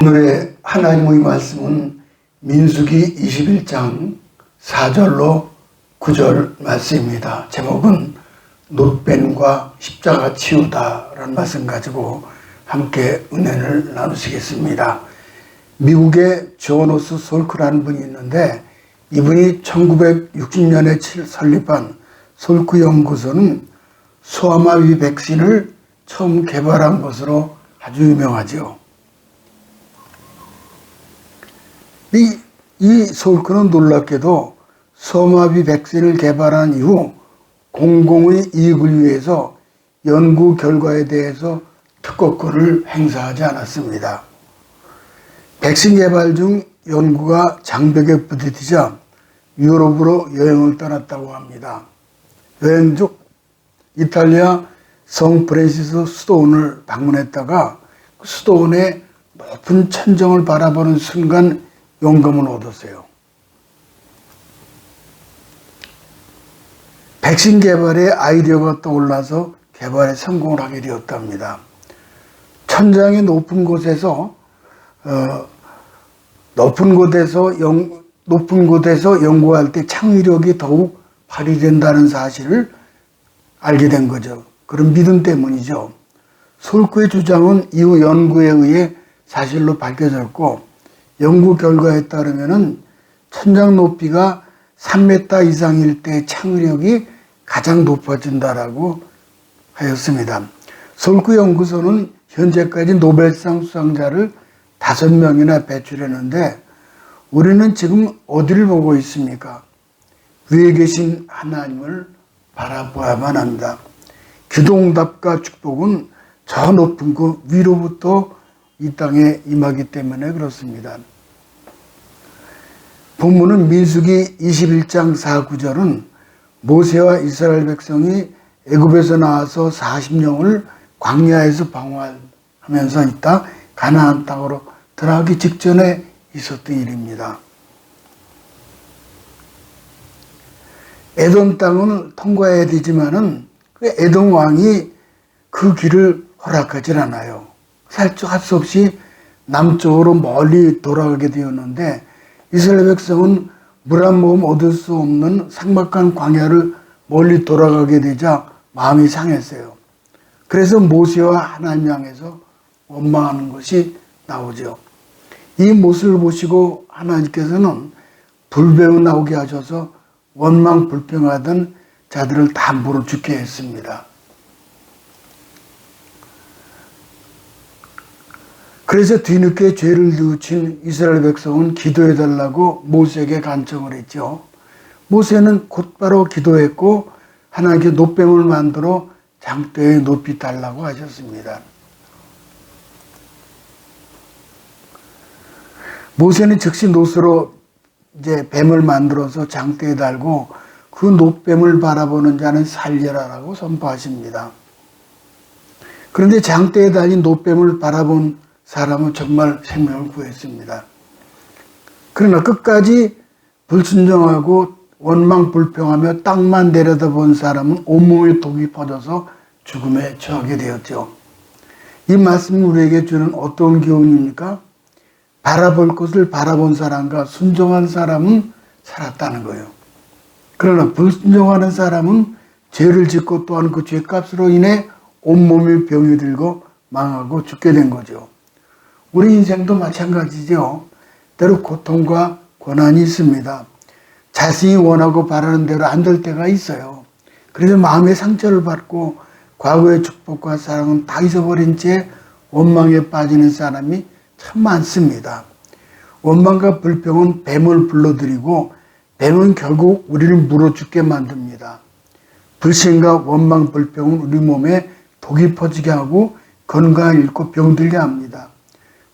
오늘의 하나님의 말씀은 민수기 21장 4절로 9절 말씀입니다. 제목은 놋뱀과 십자가 치유다라는 말씀 가지고 함께 은혜를 나누시겠습니다. 미국의 조너스 솔크라는 분이 있는데 이분이 1960년에 설립한 솔크 연구소는 소아마비 백신을 처음 개발한 것으로 아주 유명하죠. 이 솔크는 놀랍게도 소아마비 백신을 개발한 이후 공공의 이익을 위해서 연구 결과에 대해서 특허권을 행사하지 않았습니다. 백신 개발 중 연구가 장벽에 부딪히자 유럽으로 여행을 떠났다고 합니다. 여행 중 이탈리아 성 프란시스 수도원을 방문했다가 그 수도원의 높은 천정을 바라보는 순간 영감을 얻었어요. 백신 개발에 아이디어가 떠올라서 개발에 성공을 하게 되었답니다. 천장이 높은 곳에서 연구할 때 창의력이 더욱 발휘된다는 사실을 알게 된 거죠. 그런 믿음 때문이죠. 솔크의 주장은 이후 연구에 의해 사실로 밝혀졌고 연구 결과에 따르면 천장 높이가 3m 이상일 때 창의력이 가장 높아진다라고 하였습니다. 솔크 연구소는 현재까지 노벨상 수상자를 5명이나 배출했는데 우리는 지금 어디를 보고 있습니까? 위에 계신 하나님을 바라봐야만 합니다. 기도응답과 축복은 저 높은 곳 위로부터 이 땅에 임하기 때문에 그렇습니다. 본문은 민수기 21장 4, 9절은 모세와 이스라엘 백성이 애굽에서 나와서 40년을 광야에서 방황하면서 있다 가나안 땅으로 들어가기 직전에 있었던 일입니다. 에돔 땅은 통과해야 되지만은 그 에돔 왕이 그 길을 허락하지 않아요. 할 수 없이 남쪽으로 멀리 돌아가게 되었는데 이스라엘 백성은 물 한 모금 얻을 수 없는 삭막한 광야를 멀리 돌아가게 되자 마음이 상했어요. 그래서 모세와 하나님 향해서 원망하는 것이 나오죠. 이 모습을 보시고 하나님께서는 불뱀이 나오게 하셔서 원망 불평하던 자들을 다 물어 죽게 했습니다. 그래서 뒤늦게 죄를 뉘우친 이스라엘 백성은 기도해달라고 모세에게 간청을 했죠. 모세는 곧바로 기도했고 하나님께 놋뱀을 만들어 장대에 높이 달라고 하셨습니다. 모세는 즉시 놋으로 이제 뱀을 만들어서 장대에 달고 그 놋뱀을 바라보는 자는 살려라라고 선포하십니다. 그런데 장대에 달린 놋뱀을 바라본 사람은 정말 생명을 구했습니다. 그러나 끝까지 불순종하고 원망불평하며 땅만 내려다본 사람은 온몸에 독이 퍼져서 죽음에 처하게 되었죠. 이 말씀이 우리에게 주는 어떤 교훈입니까? 바라볼 것을 바라본 사람과 순종한 사람은 살았다는 거예요. 그러나 불순종하는 사람은 죄를 짓고 또한 그 죄값으로 인해 온몸에 병이 들고 망하고 죽게 된 거죠. 우리 인생도 마찬가지죠. 때로 고통과 고난이 있습니다. 자신이 원하고 바라는 대로 안 될 때가 있어요. 그래서 마음의 상처를 받고 과거의 축복과 사랑은 다 잊어버린 채 원망에 빠지는 사람이 참 많습니다. 원망과 불평은 뱀을 불러들이고 뱀은 결국 우리를 물어 죽게 만듭니다. 불신과 원망, 불평은 우리 몸에 독이 퍼지게 하고 건강을 잃고 병들게 합니다.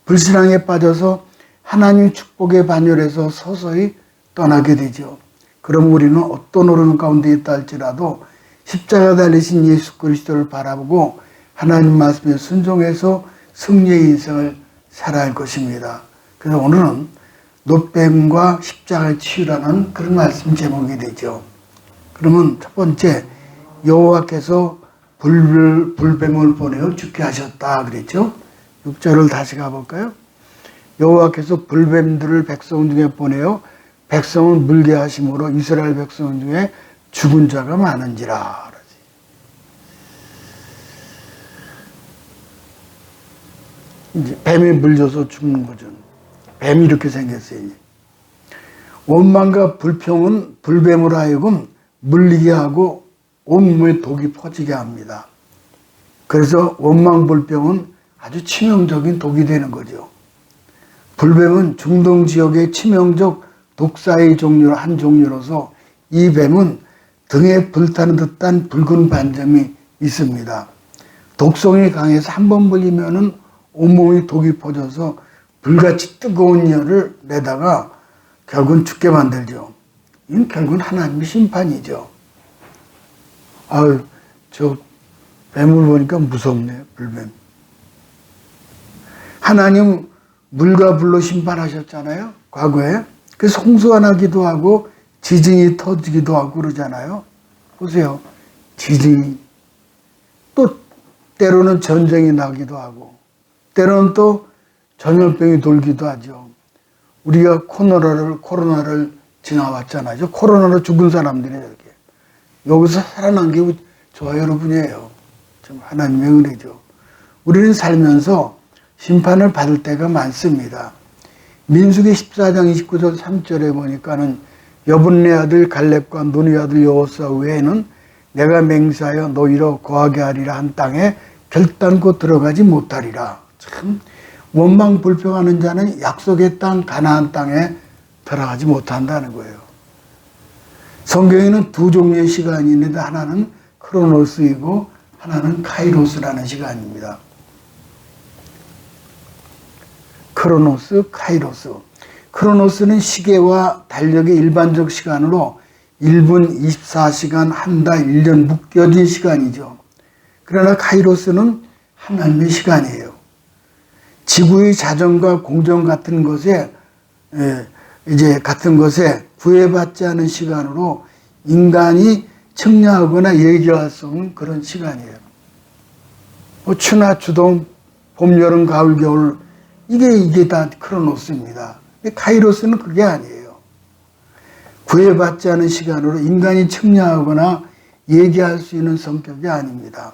불신앙에 빠져서 하나님의 축복에 반열해서 서서히 떠나게 되죠. 그럼 우리는 어떤 어려움 가운데 있다 할지라도 십자가 달리신 예수 그리스도를 바라보고 하나님 말씀에 순종해서 승리의 인생을 살아야 할 것입니다. 그래서 오늘은 놋뱀과 십자가의 치유라는 그런 말씀 제목이 되죠. 그러면 첫 번째, 여호와께서 불뱀을 보내어 죽게 하셨다 그랬죠. 6절을 다시 가볼까요? 여호와께서 불뱀들을 백성 중에 보내어 백성을 물게 하심으로 이스라엘 백성 중에 죽은 자가 많은지라. 이제 뱀에 물려서 죽는 거죠. 뱀이 이렇게 생겼어요. 원망과 불평은 불뱀으로 하여금 물리게 하고 온몸에 독이 퍼지게 합니다. 그래서 원망 불병은 아주 치명적인 독이 되는 거죠. 불뱀은 중동 지역의 치명적 독사의 한 종류로서 이 뱀은 등에 불타는 듯한 붉은 반점이 있습니다. 독성이 강해서 한 번 물리면은 온몸이 독이 퍼져서 불같이 뜨거운 열을 내다가 결국은 죽게 만들죠. 이건 결국은 하나님의 심판이죠. 아유, 저 뱀을 보니까 무섭네요, 불뱀. 하나님 물과 불로 심판하셨잖아요, 과거에. 그래서 홍수가 나기도 하고 지진이 터지기도 하고 그러잖아요. 보세요. 지진이. 또 때로는 전쟁이 나기도 하고 때로는 또 전염병이 돌기도 하죠. 우리가 코로나를 지나왔잖아요. 코로나로 죽은 사람들이 이렇게. 여기서 살아난 게 저와 여러분이에요. 좀 하나님의 은혜죠. 우리는 살면서 심판을 받을 때가 많습니다. 민수기 14장 29절 3절에 보니까는 여분네 아들 갈렙과 눈의 아들 여호수아 외에는 내가 맹세하여 너희로 거하게 하리라 한 땅에 결단코 들어가지 못하리라. 참 원망 불평하는 자는 약속의 땅 가나안 땅에 들어가지 못한다는 거예요. 성경에는 두 종류의 시간이 있는데 하나는 크로노스이고 하나는 카이로스라는 시간입니다. 크로노스, 카이로스. 크로노스는 시계와 달력의 일반적 시간으로 1분 24시간, 한 달, 1년 묶여진 시간이죠. 그러나 카이로스는 하나님의 시간이에요. 지구의 자전과 공정 같은 것에 구애받지 않은 시간으로 인간이 측량하거나 얘기할 수 없는 그런 시간이에요. 추나 추동, 봄, 여름, 가을, 겨울 이게 다 크로노스입니다. 근데 카이로스는 그게 아니에요. 구애받지 않은 시간으로 인간이 측량하거나 얘기할 수 있는 성격이 아닙니다.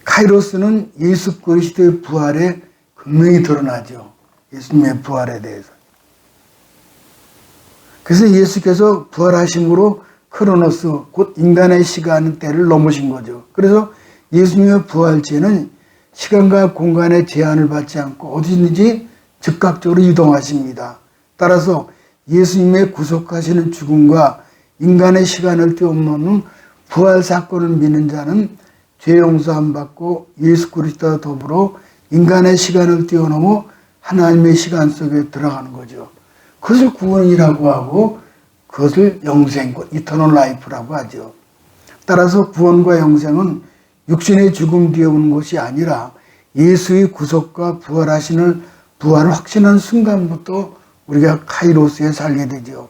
카이로스는 예수 그리스도의 부활에 분명히 드러나죠. 예수님의 부활에 대해서. 그래서 예수께서 부활하심으로 크로노스, 곧 인간의 시간 때를 넘으신 거죠. 그래서 예수님의 부활체는 시간과 공간의 제한을 받지 않고 어디든지 즉각적으로 이동하십니다. 따라서 예수님의 구속하시는 죽음과 인간의 시간을 뛰어넘는 부활 사건을 믿는 자는 죄 용서함 받고 예수 그리스도와 더불어 인간의 시간을 뛰어넘어 하나님의 시간 속에 들어가는 거죠. 그것을 구원이라고 하고 그것을 영생, 이터널 라이프라고 하죠. 따라서 구원과 영생은 육신의 죽음 뒤에 오는 것이 아니라 예수의 구속과 부활을 확신한 순간부터 우리가 카이로스에 살게 되죠.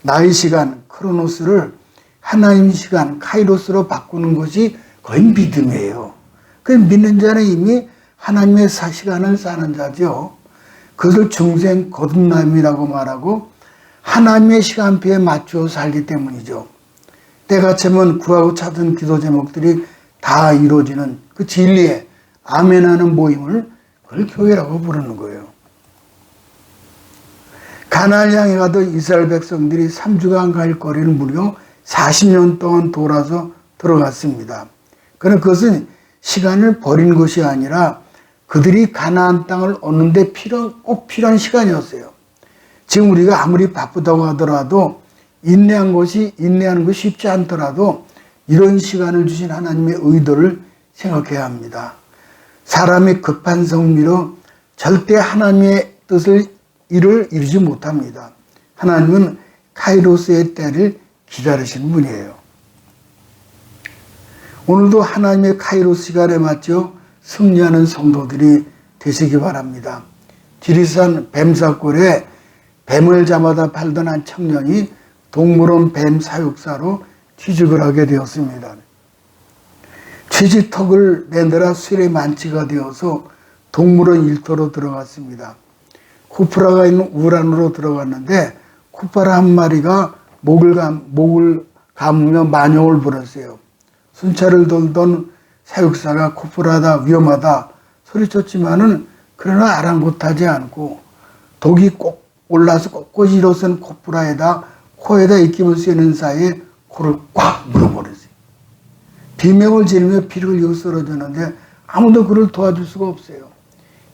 나의 시간, 크로노스를 하나님 시간, 카이로스로 바꾸는 것이 거의 믿음이에요. 그 믿는 자는 이미 하나님의 시간을 사는 자죠. 그것을 중생 거듭남이라고 말하고 하나님의 시간표에 맞추어 살기 때문이죠. 때가 차면 구하고 찾은 기도 제목들이 다 이루어지는 그 진리에 아멘하는 모임을 그걸 교회라고 부르는 거예요. 가나안을 향해 가던 이스라엘 백성들이 3주간 갈 거리를 무려 40년 동안 돌아서 들어갔습니다. 그러나 그것은 시간을 버린 것이 아니라 그들이 가나안 땅을 얻는 데 꼭 필요한 시간이었어요. 지금 우리가 아무리 바쁘다고 하더라도 인내하는 것이 쉽지 않더라도 이런 시간을 주신 하나님의 의도를 생각해야 합니다. 사람의 급한 성미로 절대 하나님의 일을 이루지 못합니다. 하나님은 카이로스의 때를 기다리시는 분이에요. 오늘도 하나님의 카이로스 시간에 맞춰 승리하는 성도들이 되시기 바랍니다. 지리산 뱀사골에 뱀을 잡아다 팔던 한 청년이 동물원 뱀 사육사로 취직을 하게 되었습니다. 취직턱을 내느라 수일에 만취가 되어서 동물원 일터로 들어갔습니다. 코프라가 있는 우란으로 들어갔는데 코프라 한 마리가 목을 감으며 만용을 부렸어요. 순찰을 돌던 사육사가 코프라다 위험하다 소리쳤지만은 그러나 아랑곳하지 않고 독이 꼭 올라서 꼿꼿이 일어선 코프라에다 코에다 입김을 쐬는 사이에 코를 꽉 물어버렸어요. 비명을 지르며 피를 흘리고 쓰러졌는데 아무도 그를 도와줄 수가 없어요.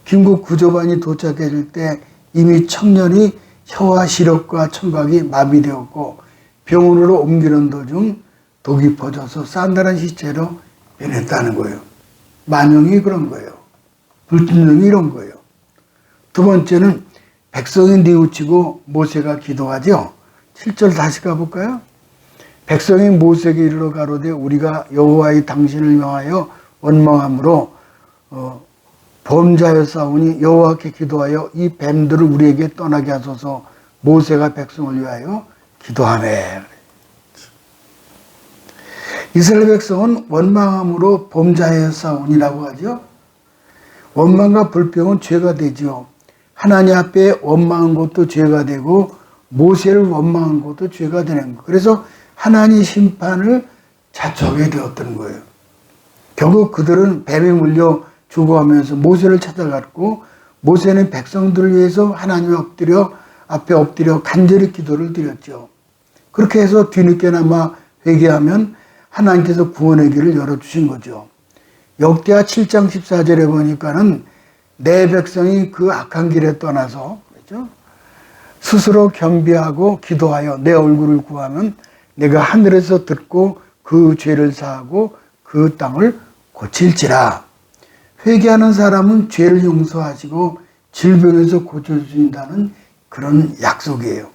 긴급 구조반이 도착했을 때 이미 청년이 혀와 시력과 청각이 마비되었고 병원으로 옮기는 도중 독이 퍼져서 산다란 시체로 변했다는 거예요. 만용이 그런 거예요. 불순종이 이런 거예요. 두 번째는 백성이 뉘우치고 모세가 기도하죠. 7절 다시 가볼까요? 백성이 모세에게 이르러 가로되 우리가 여호와의 당신을 명하여 원망함으로 범죄하였사오니 여호와께 기도하여 이 뱀들을 우리에게 떠나게 하소서. 모세가 백성을 위하여 기도하매. 이스라엘 백성은 원망함으로 범죄하였사오니라고 하죠. 원망과 불평은 죄가 되죠. 하나님 앞에 원망한 것도 죄가 되고 모세를 원망한 것도 죄가 되는 거예요. 그래서 하나님 심판을 자초하게 되었던 거예요. 결국 그들은 뱀에 물려 죽어가면서 모세를 찾아갔고 모세는 백성들을 위해서 하나님 앞에 엎드려 간절히 기도를 드렸죠. 그렇게 해서 뒤늦게나마 회개하면 하나님께서 구원의 길을 열어주신 거죠. 역대하 7장 14절에 보니까는 내 백성이 그 악한 길에 떠나서 그렇죠? 스스로 겸비하고 기도하여 내 얼굴을 구하면 내가 하늘에서 듣고 그 죄를 사하고 그 땅을 고칠지라. 회개하는 사람은 죄를 용서하시고 질병에서 고쳐주신다는 그런 약속이에요.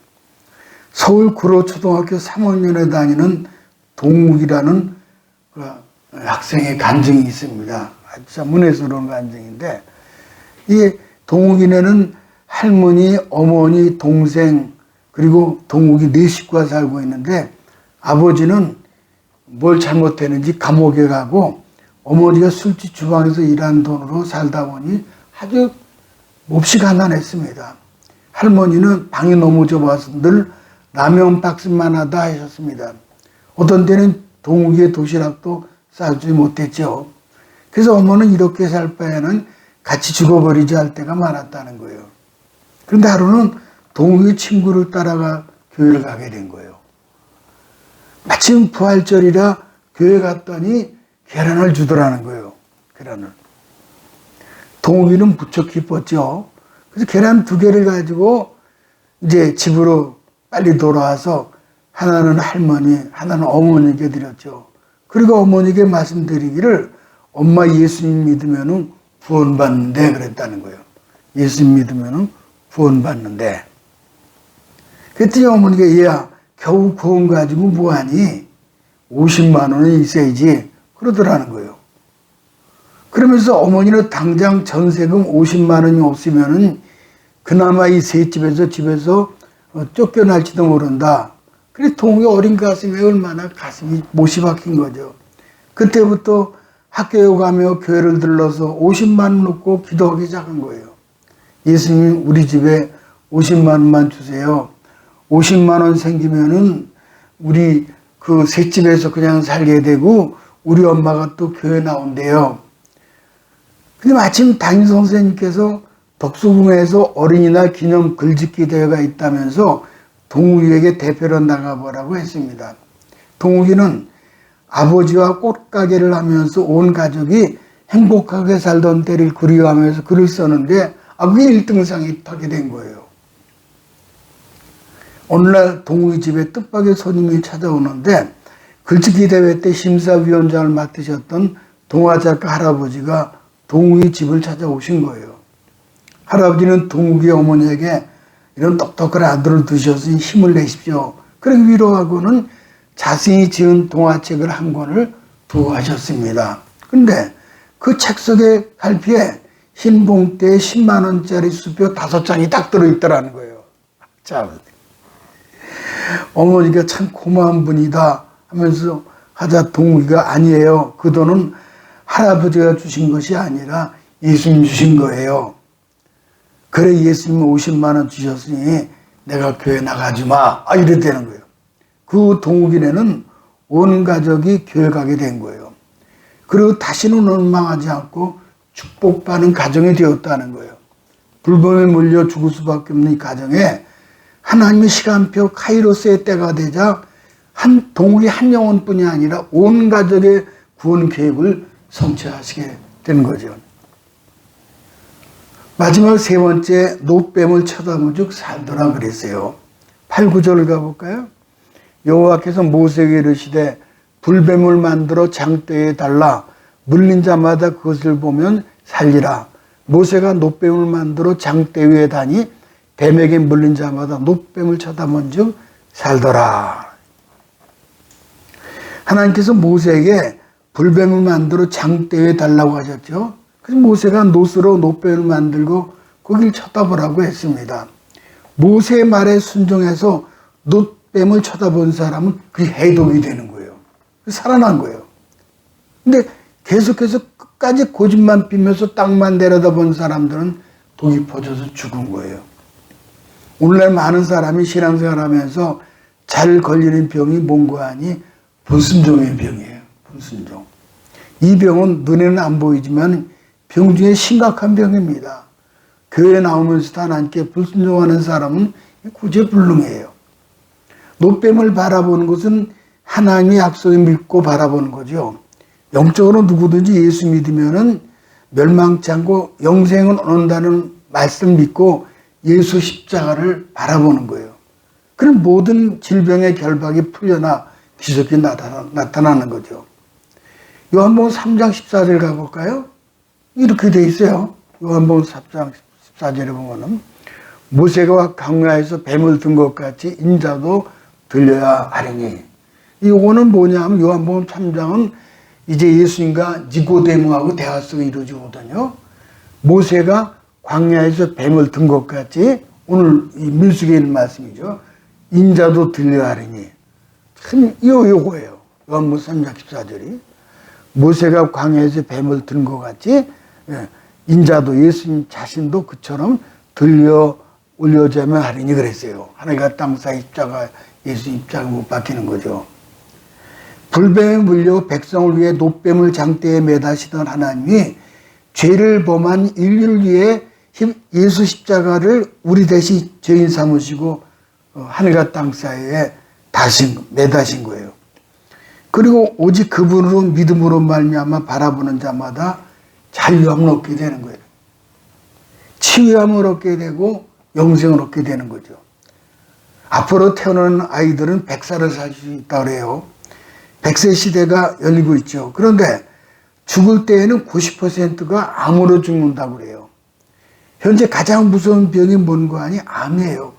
서울 구로초등학교 3학년에 다니는 동욱이라는 학생의 간증이 있습니다. 진짜 문해스러운 간증인데 이 동욱이네는 할머니, 어머니, 동생 그리고 동욱이 4식구가 살고 있는데 아버지는 뭘 잘못했는지 감옥에 가고 어머니가 술집 주방에서 일한 돈으로 살다 보니 아주 몹시 가난했습니다. 할머니는 방이 너무 좁아서 늘 라면 박스만 하다 하셨습니다. 어떤 때는 동욱이의 도시락도 싸주지 못했죠. 그래서 어머니는 이렇게 살 바에는 같이 죽어버리지 할 때가 많았다는 거예요. 그런데 하루는 동욱이 친구를 따라가 교회를 가게 된 거예요. 마침 부활절이라 교회 갔더니 계란을 주더라는 거예요. 계란을. 동욱이는 무척 기뻤죠. 그래서 계란 2개를 가지고 이제 집으로 빨리 돌아와서 하나는 할머니, 하나는 어머니께 드렸죠. 그리고 어머니께 말씀드리기를 엄마 예수님 믿으면 구원받는데 그랬다는 거예요. 예수님 믿으면 구원받는데. 그랬더니 어머니가 얘야 겨우 구원 가지고 뭐하니? 50만 원은 있어야지 그러더라는 거예요. 그러면서 어머니는 당장 전세금 50만 원이 없으면은 그나마 이 집에서 쫓겨날지도 모른다. 그래 동욱이 어린 가슴에 얼마나 가슴이 못이 박힌 거죠. 그때부터 학교에 가며 교회를 들러서 50만 원 놓고 기도하기 시작한 거예요. 예수님 우리 집에 50만 원만 주세요. 50만 원 생기면은 우리 그 셋집에서 그냥 살게 되고 우리 엄마가 또 교회 나온대요. 근데 마침 담임 선생님께서 덕수궁에서 어린이날 기념 글짓기 대회가 있다면서 동욱이에게 대표로 나가보라고 했습니다. 동욱이는 아버지와 꽃가게를 하면서 온 가족이 행복하게 살던 때를 그리워하면서 글을 썼는데 그게 1등상이 타게 된 거예요. 오늘날 동욱이 집에 뜻밖의 손님이 찾아오는데 글짓기 대회 때 심사위원장을 맡으셨던 동화작가 할아버지가 동욱이 집을 찾아오신 거예요. 할아버지는 동욱이 어머니에게 이런 똑똑한 아들을 두셔서 힘을 내십시오. 그렇게 위로하고는 자신이 지은 동화책을 한 권을 부하셨습니다. 그런데 그 책 속에 갈피에 흰 봉투에 10만 원짜리 수표 5장이 딱 들어있더라는 거예요. 참 어머니가 참 고마운 분이다 하면서 하자 동욱이가 아니에요. 그 돈은 할아버지가 주신 것이 아니라 예수님 주신 거예요. 그래 예수님이 50만 원 주셨으니 내가 교회 나가주마. 이랬다는 거예요. 그 동욱이네는 온 가족이 교회 가게 된 거예요. 그리고 다시는 원망하지 않고 축복받는 가정이 되었다는 거예요. 불법에 물려 죽을 수밖에 없는 이 가정에 하나님의 시간표 카이로스의 때가 되자 한 동욱이 한 영혼뿐이 아니라 온 가족의 구원 계획을 성취하시게 된 거죠. 마지막 세 번째, 노뱀을 쳐다보즉 살더라 그랬어요. 8, 9절을 가볼까요? 여호와께서 모세에게 이르시되 불뱀을 만들어 장대에 달라 물린 자마다 그것을 보면 살리라. 모세가 노뱀을 만들어 장대 위에 다니 뱀에게 물린 자마다 노뱀을 쳐다본즉 살더라. 하나님께서 모세에게 불뱀을 만들어 장대 위에 달라고 하셨죠. 그래서 모세가 놋으로 노뱀을 만들고 거기를 쳐다보라고 했습니다. 모세의 말에 순종해서 노뱀을 쳐다본 사람은 그게 해독이 되는 거예요. 살아난 거예요. 근데 계속해서 끝까지 고집만 피면서 땅만 내려다본 사람들은 독이 퍼져서 죽은 거예요. 오늘날 많은 사람이 신앙생활하면서 잘 걸리는 병이 뭔가 하니 불순종의 병이에요. 불순종. 이 병은 눈에는 안 보이지만 병 중에 심각한 병입니다. 교회에 나오면서도 하나님께 불순종하는 사람은 구제불능해요. 노뱀을 바라보는 것은 하나님의 약속을 믿고 바라보는 거죠. 영적으로 누구든지 예수 믿으면은 멸망치 않고 영생은 얻는다는 말씀 믿고 예수 십자가를 바라보는 거예요. 그럼 모든 질병의 결박이 풀려나 기적이 나타나는 거죠. 요한복음 3장 14절 가볼까요? 이렇게 돼 있어요. 요한복음 3장 14절에 보면은 모세가 광야에서 뱀을 든 것 같이 인자도 들려야 하리니. 이거는 뭐냐면 요한복음 3장은 이제 예수님과 니고데모하고 대화 속에 이루어지거든요. 모세가 광야에서 뱀을 든 것 같이 오늘 이 민수기에 있는 말씀이죠. 인자도 들려야 하리니. 참 요거예요. 요한복음 3장 14절이. 모세가 광야에서 뱀을 든 것 같이 인자도 예수님 자신도 그처럼 들려 올려자면 하리니 그랬어요. 하늘과 땅 사이 입자가 예수 입자가 못 박히는 거죠. 불뱀에 물려 백성을 위해 노뱀을 장대에 매다시던 하나님이 죄를 범한 인류를 위해 예수 십자가를 우리 대신 죄인 삼으시고 하늘과 땅 사이에 매다신 거예요. 그리고 오직 그분으로 믿음으로 말미암아 바라보는 자마다 자유함을 얻게 되는 거예요. 치유함을 얻게 되고 영생을 얻게 되는 거죠. 앞으로 태어나는 아이들은 100살을 살 수 있다고 그래요. 100세 시대가 열리고 있죠. 그런데 죽을 때에는 90%가 암으로 죽는다고 그래요. 현재 가장 무서운 병이 뭔가 하니 암이에요.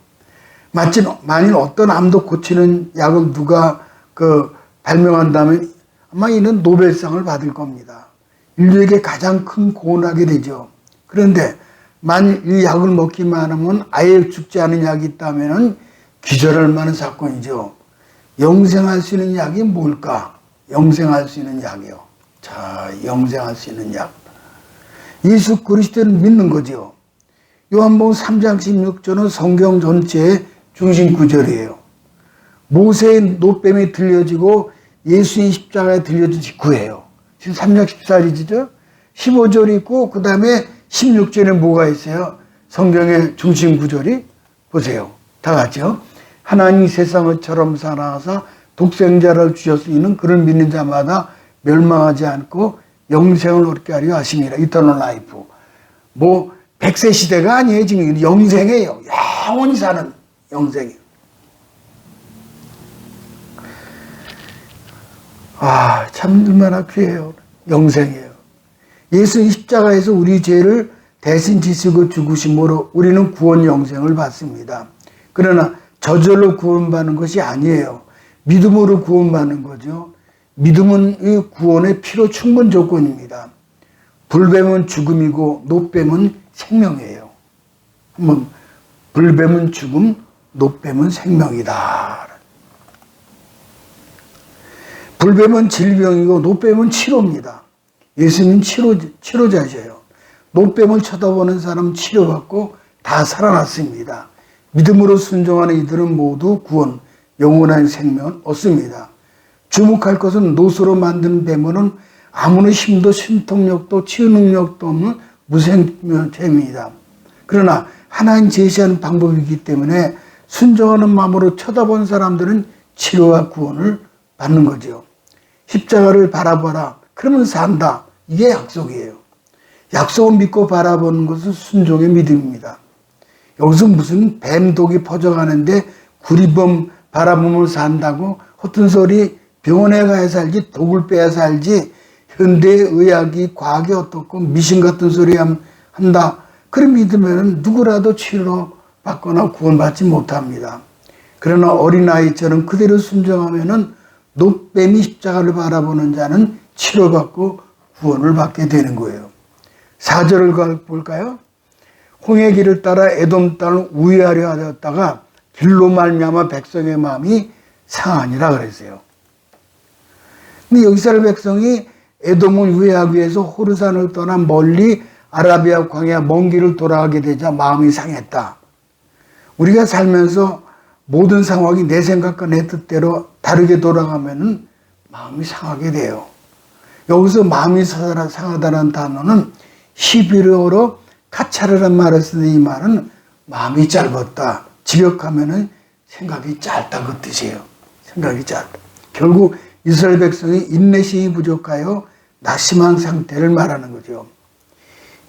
만일 어떤 암도 고치는 약을 누가 발명한다면 아마 이는 노벨상을 받을 겁니다. 인류에게 가장 큰 고난하게 되죠. 그런데 만일 이 약을 먹기만 하면 아예 죽지 않은 약이 있다면 기절할 만한 사건이죠. 영생할 수 있는 약이 뭘까? 영생할 수 있는 약이요. 자, 영생할 수 있는 약. 예수 그리스도를 믿는 거죠. 요한복음 3장 16절은 성경 전체의 중심 구절이에요. 모세의 노뱀이 들려지고 예수의 십자가에 들려진 직후예요. 지금 3장 14절이죠. 15절이 있고 그 다음에 16절에 뭐가 있어요? 성경의 중심 구절이 보세요. 다 같이요. 하나님이 세상을처럼 사랑하사 독생자를 주셨으니 그를 믿는 자마다 멸망하지 않고 영생을 얻게 하려 하심이라. 이터널 라이프. 100세 시대가 아니에요. 지금 영생이에요. 영원히 사는 영생이에요. 참 얼마나 귀해요. 영생이에요. 예수님 십자가에서 우리 죄를 대신 지시고 죽으심으로 우리는 구원 영생을 받습니다. 그러나 저절로 구원받는 것이 아니에요. 믿음으로 구원받는 거죠. 믿음은 이 구원의 필요 충분 조건입니다. 불뱀은 죽음이고 노뱀은 생명이에요. 한번 불뱀은 죽음, 노뱀은 생명이다. 불뱀은 질병이고 노뱀은 치료입니다. 예수님은 치료자셔요. 노뱀을 쳐다보는 사람은 치료받고 다 살아났습니다. 믿음으로 순종하는 이들은 모두 구원, 영원한 생명을 얻습니다. 주목할 것은 노소로 만든 뱀은 아무런 힘도 신통력도 치유 능력도 없는 무생명체입니다. 그러나 하나님 제시하는 방법이기 때문에 순종하는 마음으로 쳐다본 사람들은 치료와 구원을 받는 거죠. 십자가를 바라봐라. 그러면 산다. 이게 약속이에요. 약속을 믿고 바라보는 것은 순종의 믿음입니다. 여기서 무슨 뱀독이 퍼져가는데 구리범 바라보면 산다고 허튼 소리 병원에 가야 살지 독을 빼야 살지 현대의학이 과학이 어떻고 미신 같은 소리 한다. 그런 믿으면 누구라도 치료 받거나 구원받지 못합니다. 그러나 어린아이처럼 그대로 순종하면 노뱀이 십자가를 바라보는 자는 치료받고 구원을 받게 되는 거예요. 4절을 볼까요? 홍해 길을 따라 에돔 땅을 우회하려 하였다가 길로 말미암아 백성의 마음이 상하니라 그랬어요. 근데 이스라엘 백성이 에돔을 우회하기 위해서 호르산을 떠나 멀리 아라비아 광야 먼 길을 돌아가게 되자 마음이 상했다. 우리가 살면서 모든 상황이 내 생각과 내 뜻대로 다르게 돌아가면 마음이 상하게 돼요. 여기서 마음이 상하다는 단어는 히브리어로 카차르란 말을 쓰는 이 말은 마음이 짧았다. 직역하면은 생각이 짧다 그 뜻이에요. 생각이 짧다. 결국 이스라엘 백성이 인내심이 부족하여 낙심한 상태를 말하는 거죠.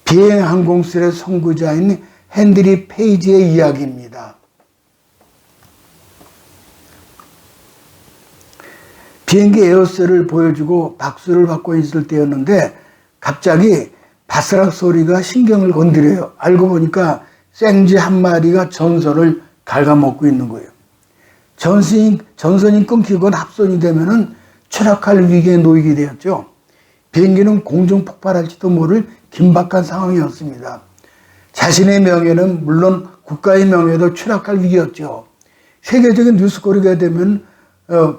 비행 항공술의 선구자인 헨드리 페이지의 이야기입니다. 비행기 에어셀을 보여주고 박수를 받고 있을 때였는데 갑자기 바스락 소리가 신경을 건드려요. 알고 보니까 생쥐 한 마리가 전선을 갉아먹고 있는 거예요. 전선이 끊기거나 합선이 되면은 추락할 위기에 놓이게 되었죠. 비행기는 공중 폭발할지도 모를 긴박한 상황이었습니다. 자신의 명예는 물론 국가의 명예도 추락할 위기였죠. 세계적인 뉴스거리가 되면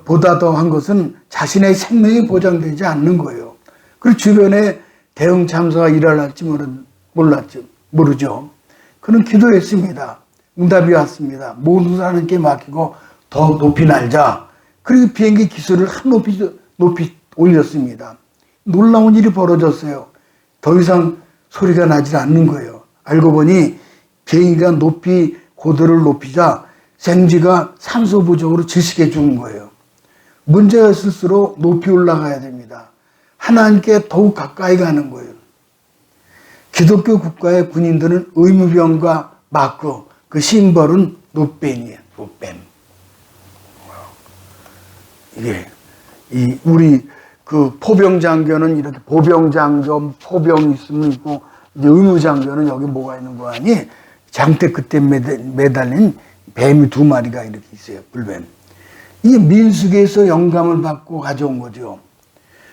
보다 더한 것은 자신의 생명이 보장되지 않는 거예요. 그리고 주변에 대응 참사가 일어날지 모르죠. 그는 기도했습니다. 응답이 왔습니다. 모든 하나님께 맡기고 더 높이 날자. 그리고 비행기 기술을 한 높이 올렸습니다. 놀라운 일이 벌어졌어요. 더 이상 소리가 나지 않는 거예요. 알고 보니 비행기가 높이 고도를 높이자 생쥐가 산소 부족으로 질식해 죽은 거예요. 문제가 있을수록 높이 올라가야 됩니다. 하나님께 더욱 가까이 가는 거예요. 기독교 국가의 군인들은 의무병과 마크, 그 심벌은 노뱀이에요. 노뱀. 이게 우리 그 포병장교는 이렇게 보병장교, 포병 있으면 있고 이제 의무장교는 여기 뭐가 있는 거 아니? 장대 끝에 매달린 뱀이 2마리가 이렇게 있어요. 불뱀. 이게 민수기에서 영감을 받고 가져온 거죠.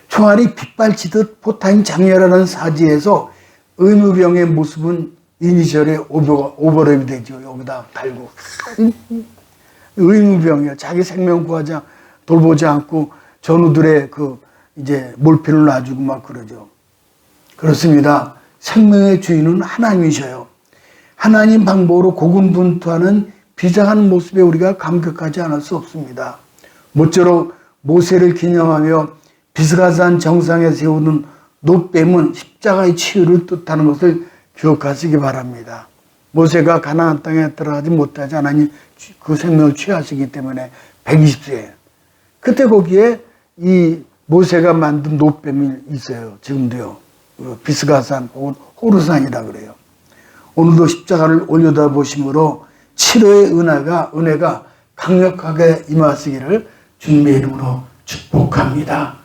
총알이 빗발치듯 포탄이 장렬하는 사지에서 의무병의 모습은 이니셜에 오버랩이 되죠. 여기다 달고. 의무병이요. 자기 생명 구하자 돌보지 않고 전우들의 이제 몰피를 놔주고 막 그러죠. 그렇습니다. 생명의 주인은 하나님이셔요. 하나님 방법으로 고군분투하는 비장한 모습에 우리가 감격하지 않을 수 없습니다. 모쪼록 모세를 기념하며 비스가산 정상에 세우는 노뱀은 십자가의 치유를 뜻하는 것을 기억하시기 바랍니다. 모세가 가나안 땅에 들어가지 못하지 하나님 그 생명을 취하시기 때문에 120세. 그때 거기에 이 모세가 만든 노뱀이 있어요. 지금도요. 비스가산 혹은 호르산이라 그래요. 오늘도 십자가를 올려다보심으로 치료의 은혜가 강력하게 임하시기를 주님의 이름으로 축복합니다.